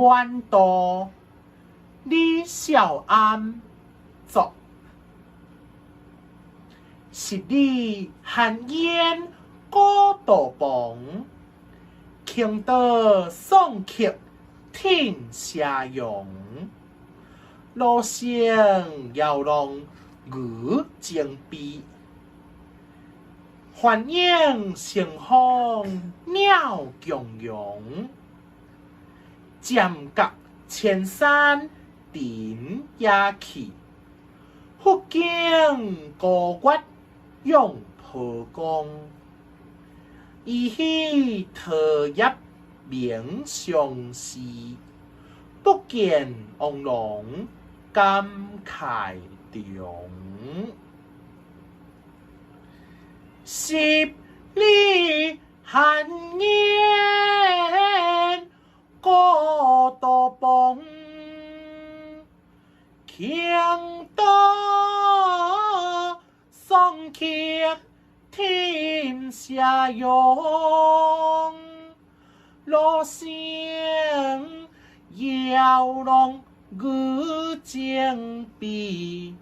万道李小安作，十里寒烟孤道旁，倾倒送客天下扬。路上遥望鱼江边，欢迎盛放鸟共融。剑阁千山顶夜去，福建高月永波光。依稀桃叶明相思，不见翁郎感慨中。十里寒烟孤道旁，倾倒送客天下扬。路上遥望鱼江边，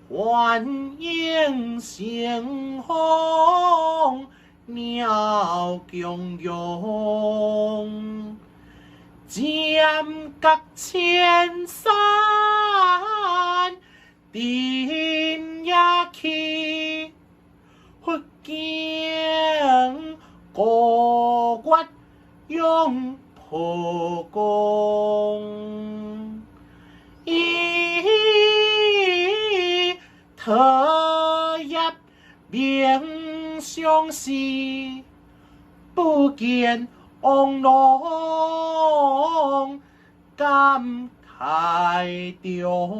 欢迎盛放鸟共融。剑阁千山顶夜去，福建高月永波光。依桃叶明相思，不见翁郎感慨中。